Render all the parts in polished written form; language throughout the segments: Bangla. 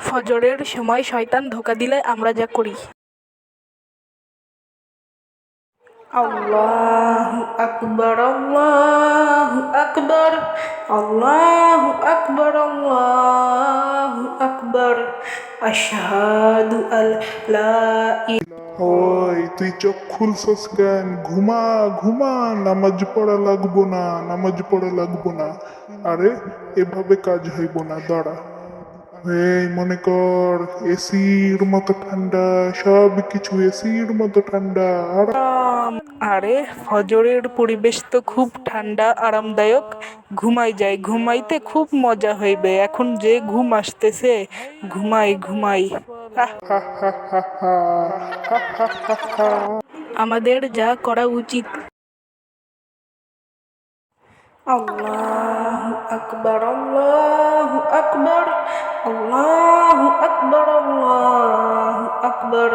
ফজরের সময় শয়তান ধোঁকা দিলে আমরা যা করি। আল্লাহু আকবার, আল্লাহু আকবার, আল্লাহু আকবার, আল্লাহু আকবার, আশহাদু আল্লা ওই তুই চোখ খুলছস কেন? ঘুমা ঘুমা, নামাজ পড়া লাগবো না, নামাজ পড়া লাগবো না। আরে এভাবে কাজ হইব না, দাঁড়া। এই মনে কর এসির মতো ঠান্ডা, সব কিছু এসির মতো ঠান্ডা। আর আরে ফজরের পরিবেশ তো খুব ঠান্ডা আরামদায়ক, ঘুমাই যায়, ঘুমাইতে খুব মজা হইবে। এখন যে ঘুম আসতেছে, ঘুমাই ঘুমাই। আহ, হা হা হা হা, হা হা হা হা। আমাদের যা করা উচিত। আল্লাহু আকবার, আল্লাহু আকবার, আল্লাহু আকবার, আল্লাহু আকবার,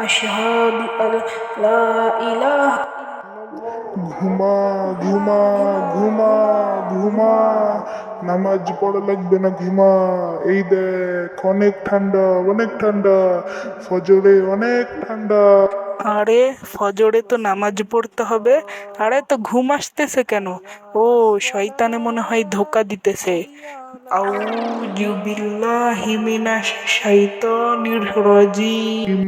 আশহাদু আল্লা ইলাহা। ঘুমা ঘুমা ঘুমা ঘুমা, নামাজ পড়া লাগবে না, ঘুমা। এই দেখ অনেক ঠান্ডা, অনেক ঠান্ডা, ফজরে অনেক ঠান্ডা। আরে ফজরে তো নামাজ পড়তে হবে, আরে তো ঘুম আসতেছে কেন? ও, শয়তানে মনে হয় ধোকা দিতেছে। আউযু বিল্লাহি মিনাশ শাইতানির রাজিম।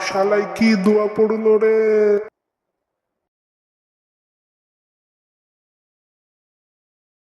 শালাই কি দোয়া পড়লো রে?